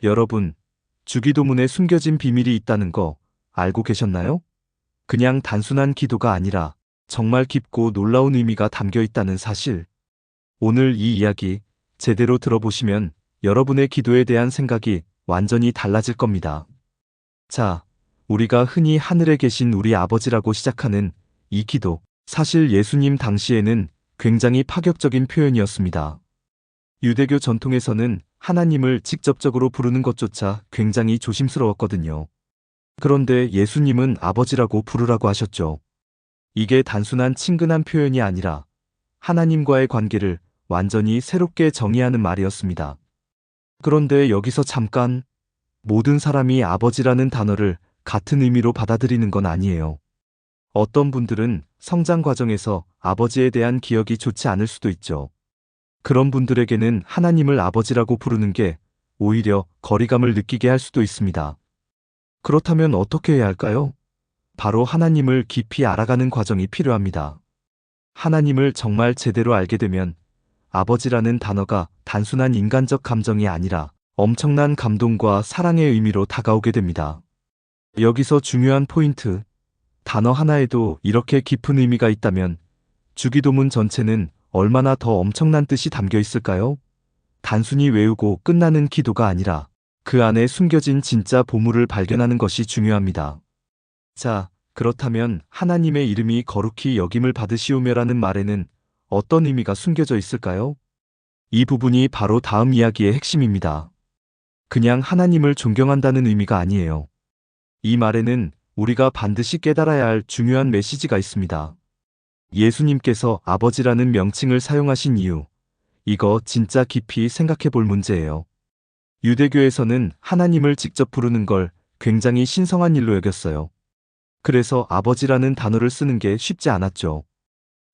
여러분, 주기도문에 숨겨진 비밀이 있다는 거 알고 계셨나요? 그냥 단순한 기도가 아니라 정말 깊고 놀라운 의미가 담겨 있다는 사실. 오늘 이 이야기 제대로 들어보시면 여러분의 기도에 대한 생각이 완전히 달라질 겁니다. 자, 우리가 흔히 하늘에 계신 우리 아버지라고 시작하는 이 기도, 사실 예수님 당시에는 굉장히 파격적인 표현이었습니다. 유대교 전통에서는 하나님을 직접적으로 부르는 것조차 굉장히 조심스러웠거든요. 그런데 예수님은 아버지라고 부르라고 하셨죠. 이게 단순한 친근한 표현이 아니라 하나님과의 관계를 완전히 새롭게 정의하는 말이었습니다. 그런데 여기서 잠깐, 모든 사람이 아버지라는 단어를 같은 의미로 받아들이는 건 아니에요. 어떤 분들은 성장 과정에서 아버지에 대한 기억이 좋지 않을 수도 있죠. 그런 분들에게는 하나님을 아버지라고 부르는 게 오히려 거리감을 느끼게 할 수도 있습니다. 그렇다면 어떻게 해야 할까요? 바로 하나님을 깊이 알아가는 과정이 필요합니다. 하나님을 정말 제대로 알게 되면 아버지라는 단어가 단순한 인간적 감정이 아니라 엄청난 감동과 사랑의 의미로 다가오게 됩니다. 여기서 중요한 포인트, 단어 하나에도 이렇게 깊은 의미가 있다면 주기도문 전체는 얼마나 더 엄청난 뜻이 담겨 있을까요? 단순히 외우고 끝나는 기도가 아니라 그 안에 숨겨진 진짜 보물을 발견하는 것이 중요합니다. 자, 그렇다면 하나님의 이름이 거룩히 여김을 받으시오며라는 말에는 어떤 의미가 숨겨져 있을까요? 이 부분이 바로 다음 이야기의 핵심입니다. 그냥 하나님을 존경한다는 의미가 아니에요. 이 말에는 우리가 반드시 깨달아야 할 중요한 메시지가 있습니다. 예수님께서 아버지라는 명칭을 사용하신 이유, 이거 진짜 깊이 생각해 볼 문제예요. 유대교에서는 하나님을 직접 부르는 걸 굉장히 신성한 일로 여겼어요. 그래서 아버지라는 단어를 쓰는 게 쉽지 않았죠.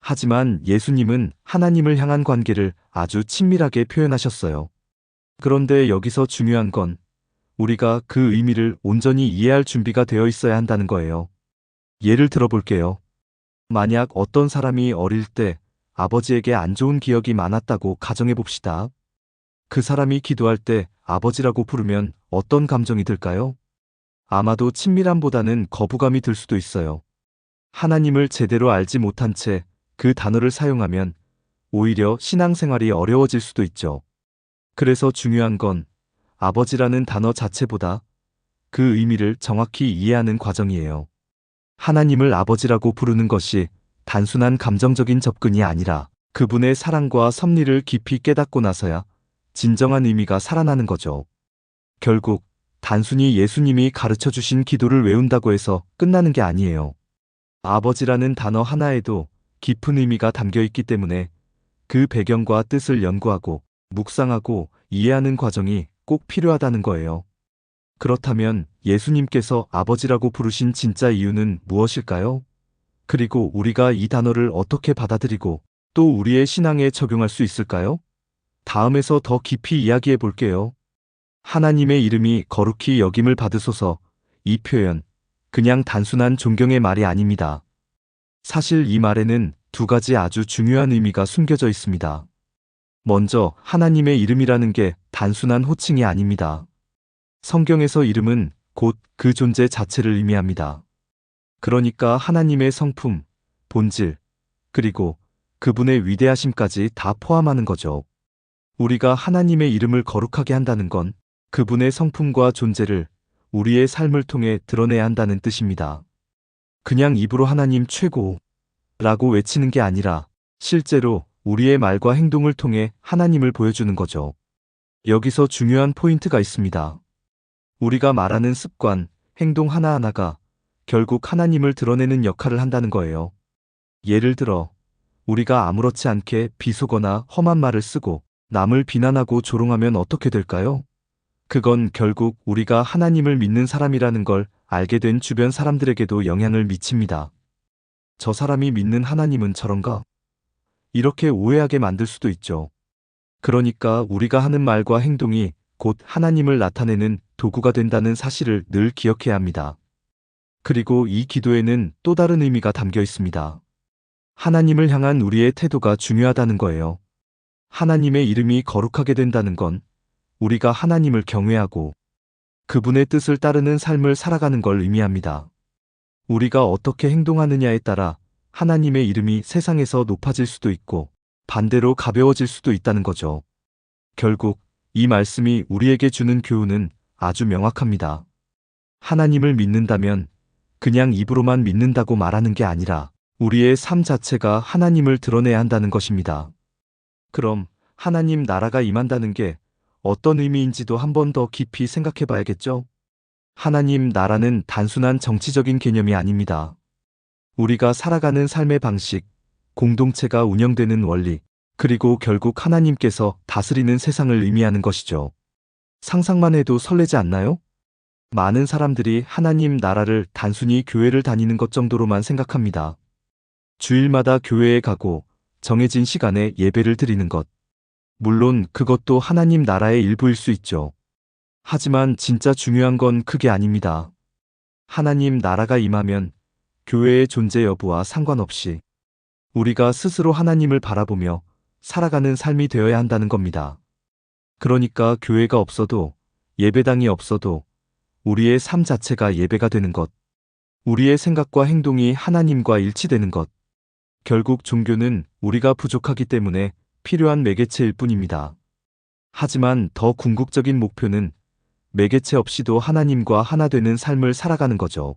하지만 예수님은 하나님을 향한 관계를 아주 친밀하게 표현하셨어요. 그런데 여기서 중요한 건 우리가 그 의미를 온전히 이해할 준비가 되어 있어야 한다는 거예요. 예를 들어 볼게요. 만약 어떤 사람이 어릴 때 아버지에게 안 좋은 기억이 많았다고 가정해 봅시다. 그 사람이 기도할 때 아버지라고 부르면 어떤 감정이 들까요? 아마도 친밀함보다는 거부감이 들 수도 있어요. 하나님을 제대로 알지 못한 채 그 단어를 사용하면 오히려 신앙생활이 어려워질 수도 있죠. 그래서 중요한 건 아버지라는 단어 자체보다 그 의미를 정확히 이해하는 과정이에요. 하나님을 아버지라고 부르는 것이 단순한 감정적인 접근이 아니라 그분의 사랑과 섭리를 깊이 깨닫고 나서야 진정한 의미가 살아나는 거죠. 결국 단순히 예수님이 가르쳐 주신 기도를 외운다고 해서 끝나는 게 아니에요. 아버지라는 단어 하나에도 깊은 의미가 담겨 있기 때문에 그 배경과 뜻을 연구하고 묵상하고 이해하는 과정이 꼭 필요하다는 거예요. 그렇다면 예수님께서 아버지라고 부르신 진짜 이유는 무엇일까요? 그리고 우리가 이 단어를 어떻게 받아들이고 또 우리의 신앙에 적용할 수 있을까요? 다음에서 더 깊이 이야기해 볼게요. 하나님의 이름이 거룩히 여김을 받으소서. 이 표현, 그냥 단순한 존경의 말이 아닙니다. 사실 이 말에는 두 가지 아주 중요한 의미가 숨겨져 있습니다. 먼저 하나님의 이름이라는 게 단순한 호칭이 아닙니다. 성경에서 이름은 곧 그 존재 자체를 의미합니다. 그러니까 하나님의 성품, 본질, 그리고 그분의 위대하심까지 다 포함하는 거죠. 우리가 하나님의 이름을 거룩하게 한다는 건 그분의 성품과 존재를 우리의 삶을 통해 드러내야 한다는 뜻입니다. 그냥 입으로 하나님 최고라고 외치는 게 아니라 실제로 우리의 말과 행동을 통해 하나님을 보여주는 거죠. 여기서 중요한 포인트가 있습니다. 우리가 말하는 습관, 행동 하나하나가 결국 하나님을 드러내는 역할을 한다는 거예요. 예를 들어, 우리가 아무렇지 않게 비속어나 험한 말을 쓰고 남을 비난하고 조롱하면 어떻게 될까요? 그건 결국 우리가 하나님을 믿는 사람이라는 걸 알게 된 주변 사람들에게도 영향을 미칩니다. 저 사람이 믿는 하나님은 저런가? 이렇게 오해하게 만들 수도 있죠. 그러니까 우리가 하는 말과 행동이 곧 하나님을 나타내는 도구가 된다는 사실을 늘 기억해야 합니다. 그리고 이 기도에는 또 다른 의미가 담겨 있습니다. 하나님을 향한 우리의 태도가 중요하다는 거예요. 하나님의 이름이 거룩하게 된다는 건 우리가 하나님을 경외하고 그분의 뜻을 따르는 삶을 살아가는 걸 의미합니다. 우리가 어떻게 행동하느냐에 따라 하나님의 이름이 세상에서 높아질 수도 있고 반대로 가벼워질 수도 있다는 거죠. 결국 이 말씀이 우리에게 주는 교훈은 아주 명확합니다. 하나님을 믿는다면 그냥 입으로만 믿는다고 말하는 게 아니라 우리의 삶 자체가 하나님을 드러내야 한다는 것입니다. 그럼 하나님 나라가 임한다는 게 어떤 의미인지도 한 번 더 깊이 생각해 봐야겠죠? 하나님 나라는 단순한 정치적인 개념이 아닙니다. 우리가 살아가는 삶의 방식, 공동체가 운영되는 원리, 그리고 결국 하나님께서 다스리는 세상을 의미하는 것이죠. 상상만 해도 설레지 않나요? 많은 사람들이 하나님 나라를 단순히 교회를 다니는 것 정도로만 생각합니다. 주일마다 교회에 가고 정해진 시간에 예배를 드리는 것. 물론 그것도 하나님 나라의 일부일 수 있죠. 하지만 진짜 중요한 건 그게 아닙니다. 하나님 나라가 임하면 교회의 존재 여부와 상관없이 우리가 스스로 하나님을 바라보며 살아가는 삶이 되어야 한다는 겁니다. 그러니까 교회가 없어도, 예배당이 없어도 우리의 삶 자체가 예배가 되는 것, 우리의 생각과 행동이 하나님과 일치되는 것. 결국 종교는 우리가 부족하기 때문에 필요한 매개체일 뿐입니다. 하지만 더 궁극적인 목표는 매개체 없이도 하나님과 하나 되는 삶을 살아가는 거죠.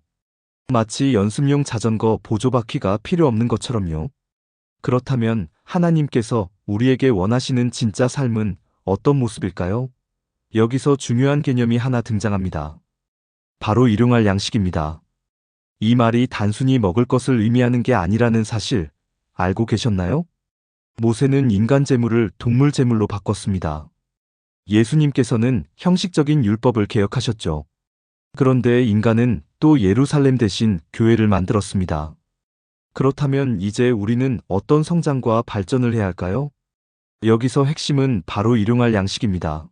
마치 연습용 자전거 보조바퀴가 필요 없는 것처럼요. 그렇다면 하나님께서 우리에게 원하시는 진짜 삶은 어떤 모습일까요? 여기서 중요한 개념이 하나 등장합니다. 바로 일용할 양식입니다. 이 말이 단순히 먹을 것을 의미하는 게 아니라는 사실 알고 계셨나요? 모세는 인간 제물을 동물 제물로 바꿨습니다. 예수님께서는 형식적인 율법을 개혁하셨죠. 그런데 인간은 또 예루살렘 대신 교회를 만들었습니다. 그렇다면 이제 우리는 어떤 성장과 발전을 해야 할까요? 여기서 핵심은 바로 일용할 양식입니다.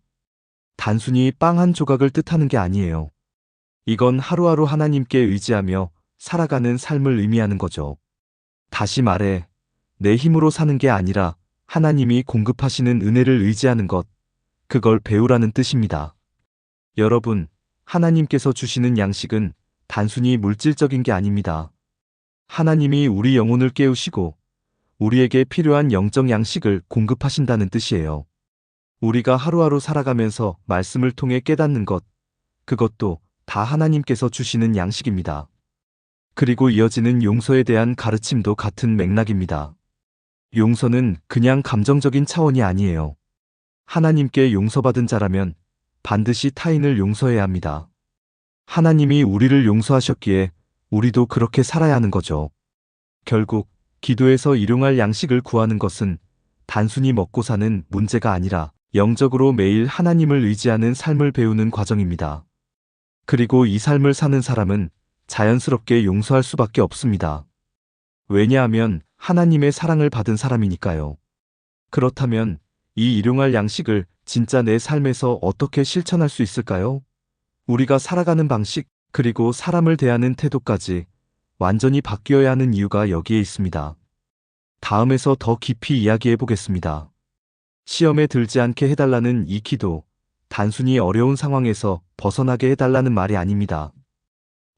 단순히 빵 한 조각을 뜻하는 게 아니에요. 이건 하루하루 하나님께 의지하며 살아가는 삶을 의미하는 거죠. 다시 말해, 내 힘으로 사는 게 아니라 하나님이 공급하시는 은혜를 의지하는 것, 그걸 배우라는 뜻입니다. 여러분, 하나님께서 주시는 양식은 단순히 물질적인 게 아닙니다. 하나님이 우리 영혼을 깨우시고 우리에게 필요한 영적 양식을 공급하신다는 뜻이에요. 우리가 하루하루 살아가면서 말씀을 통해 깨닫는 것, 그것도 다 하나님께서 주시는 양식입니다. 그리고 이어지는 용서에 대한 가르침도 같은 맥락입니다. 용서는 그냥 감정적인 차원이 아니에요. 하나님께 용서받은 자라면 반드시 타인을 용서해야 합니다. 하나님이 우리를 용서하셨기에 우리도 그렇게 살아야 하는 거죠. 결국 기도에서 일용할 양식을 구하는 것은 단순히 먹고 사는 문제가 아니라 영적으로 매일 하나님을 의지하는 삶을 배우는 과정입니다. 그리고 이 삶을 사는 사람은 자연스럽게 용서할 수밖에 없습니다. 왜냐하면 하나님의 사랑을 받은 사람이니까요. 그렇다면 이 일용할 양식을 진짜 내 삶에서 어떻게 실천할 수 있을까요? 우리가 살아가는 방식, 그리고 사람을 대하는 태도까지 완전히 바뀌어야 하는 이유가 여기에 있습니다. 다음에서 더 깊이 이야기해 보겠습니다. 시험에 들지 않게 해달라는 이 기도, 단순히 어려운 상황에서 벗어나게 해달라는 말이 아닙니다.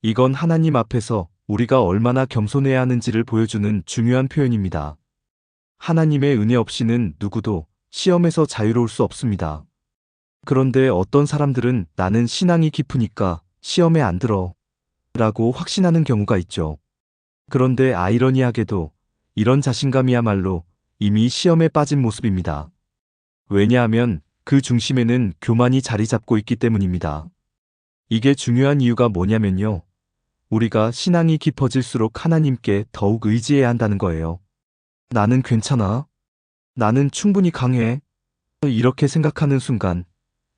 이건 하나님 앞에서 우리가 얼마나 겸손해야 하는지를 보여주는 중요한 표현입니다. 하나님의 은혜 없이는 누구도 시험에서 자유로울 수 없습니다. 그런데 어떤 사람들은 나는 신앙이 깊으니까 시험에 안 들어 라고 확신하는 경우가 있죠. 그런데 아이러니하게도 이런 자신감이야말로 이미 시험에 빠진 모습입니다. 왜냐하면 그 중심에는 교만이 자리 잡고 있기 때문입니다. 이게 중요한 이유가 뭐냐면요. 우리가 신앙이 깊어질수록 하나님께 더욱 의지해야 한다는 거예요. 나는 괜찮아. 나는 충분히 강해. 이렇게 생각하는 순간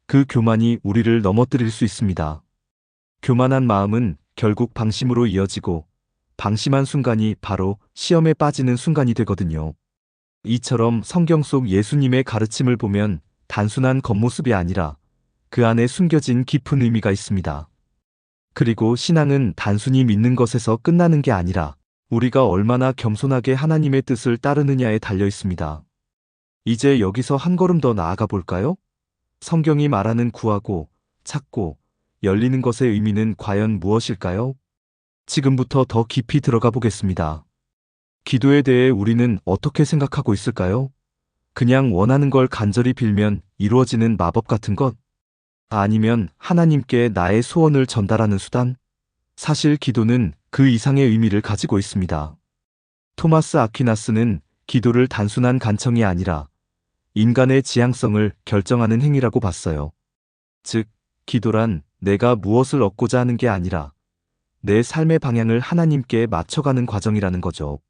그 교만이 우리를 넘어뜨릴 수 있습니다. 교만한 마음은 결국 방심으로 이어지고 방심한 순간이 바로 시험에 빠지는 순간이 되거든요. 이처럼 성경 속 예수님의 가르침을 보면 단순한 겉모습이 아니라 그 안에 숨겨진 깊은 의미가 있습니다. 그리고 신앙은 단순히 믿는 것에서 끝나는 게 아니라 우리가 얼마나 겸손하게 하나님의 뜻을 따르느냐에 달려 있습니다. 이제 여기서 한 걸음 더 나아가 볼까요? 성경이 말하는 구하고, 찾고, 열리는 것의 의미는 과연 무엇일까요? 지금부터 더 깊이 들어가 보겠습니다. 기도에 대해 우리는 어떻게 생각하고 있을까요? 그냥 원하는 걸 간절히 빌면 이루어지는 마법 같은 것? 아니면 하나님께 나의 소원을 전달하는 수단? 사실 기도는 그 이상의 의미를 가지고 있습니다. 토마스 아퀴나스는 기도를 단순한 간청이 아니라 인간의 지향성을 결정하는 행위라고 봤어요. 즉, 기도란 내가 무엇을 얻고자 하는 게 아니라 내 삶의 방향을 하나님께 맞춰가는 과정이라는 거죠.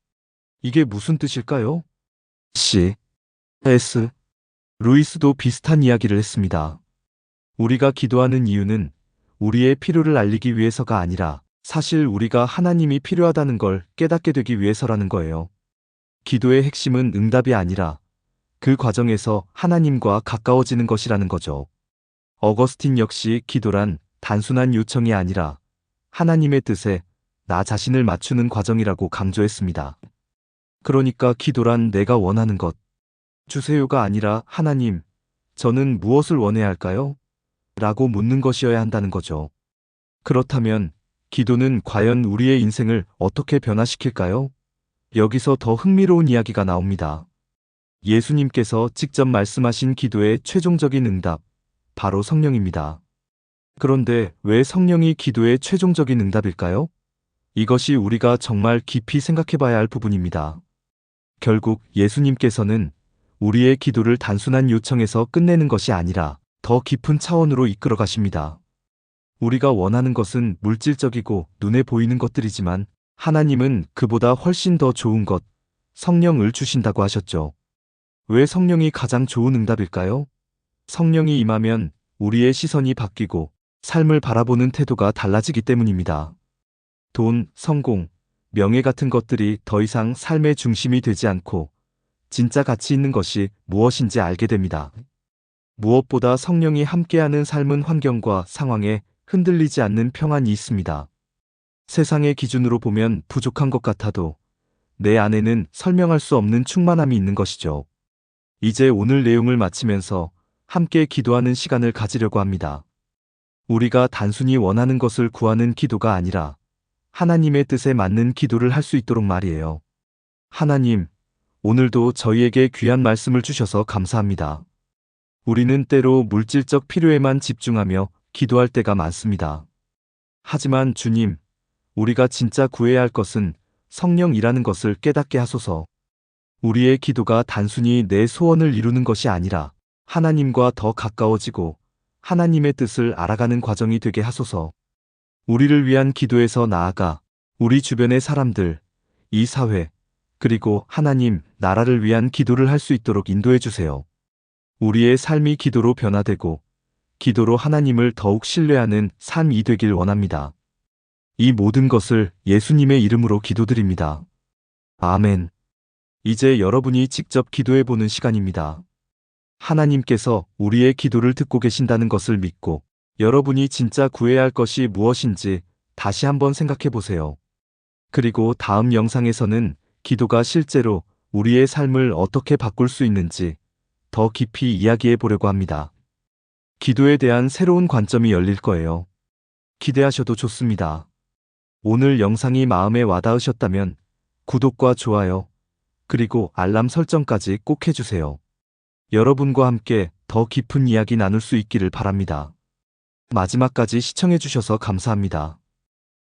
이게 무슨 뜻일까요? C.S. 루이스도 비슷한 이야기를 했습니다. 우리가 기도하는 이유는 우리의 필요를 알리기 위해서가 아니라 사실 우리가 하나님이 필요하다는 걸 깨닫게 되기 위해서라는 거예요. 기도의 핵심은 응답이 아니라 그 과정에서 하나님과 가까워지는 것이라는 거죠. 어거스틴 역시 기도란 단순한 요청이 아니라 하나님의 뜻에 나 자신을 맞추는 과정이라고 강조했습니다. 그러니까 기도란 내가 원하는 것 주세요가 아니라 하나님, 저는 무엇을 원해야 할까요? 라고 묻는 것이어야 한다는 거죠. 그렇다면 기도는 과연 우리의 인생을 어떻게 변화시킬까요? 여기서 더 흥미로운 이야기가 나옵니다. 예수님께서 직접 말씀하신 기도의 최종적인 응답, 바로 성령입니다. 그런데 왜 성령이 기도의 최종적인 응답일까요? 이것이 우리가 정말 깊이 생각해 봐야 할 부분입니다. 결국 예수님께서는 우리의 기도를 단순한 요청에서 끝내는 것이 아니라 더 깊은 차원으로 이끌어 가십니다. 우리가 원하는 것은 물질적이고 눈에 보이는 것들이지만 하나님은 그보다 훨씬 더 좋은 것, 성령을 주신다고 하셨죠. 왜 성령이 가장 좋은 응답일까요? 성령이 임하면 우리의 시선이 바뀌고 삶을 바라보는 태도가 달라지기 때문입니다. 돈, 성공, 명예 같은 것들이 더 이상 삶의 중심이 되지 않고 진짜 가치 있는 것이 무엇인지 알게 됩니다. 무엇보다 성령이 함께하는 삶은 환경과 상황에 흔들리지 않는 평안이 있습니다. 세상의 기준으로 보면 부족한 것 같아도 내 안에는 설명할 수 없는 충만함이 있는 것이죠. 이제 오늘 내용을 마치면서 함께 기도하는 시간을 가지려고 합니다. 우리가 단순히 원하는 것을 구하는 기도가 아니라 하나님의 뜻에 맞는 기도를 할 수 있도록 말이에요. 하나님, 오늘도 저희에게 귀한 말씀을 주셔서 감사합니다. 우리는 때로 물질적 필요에만 집중하며 기도할 때가 많습니다. 하지만 주님, 우리가 진짜 구해야 할 것은 성령이라는 것을 깨닫게 하소서. 우리의 기도가 단순히 내 소원을 이루는 것이 아니라 하나님과 더 가까워지고 하나님의 뜻을 알아가는 과정이 되게 하소서. 우리를 위한 기도에서 나아가 우리 주변의 사람들, 이 사회, 그리고 하나님, 나라를 위한 기도를 할 수 있도록 인도해 주세요. 우리의 삶이 기도로 변화되고 기도로 하나님을 더욱 신뢰하는 삶이 되길 원합니다. 이 모든 것을 예수님의 이름으로 기도드립니다. 아멘. 이제 여러분이 직접 기도해 보는 시간입니다. 하나님께서 우리의 기도를 듣고 계신다는 것을 믿고 여러분이 진짜 구해야 할 것이 무엇인지 다시 한번 생각해 보세요. 그리고 다음 영상에서는 기도가 실제로 우리의 삶을 어떻게 바꿀 수 있는지 더 깊이 이야기해 보려고 합니다. 기도에 대한 새로운 관점이 열릴 거예요. 기대하셔도 좋습니다. 오늘 영상이 마음에 와닿으셨다면 구독과 좋아요, 그리고 알람 설정까지 꼭 해주세요. 여러분과 함께 더 깊은 이야기 나눌 수 있기를 바랍니다. 마지막까지 시청해주셔서 감사합니다.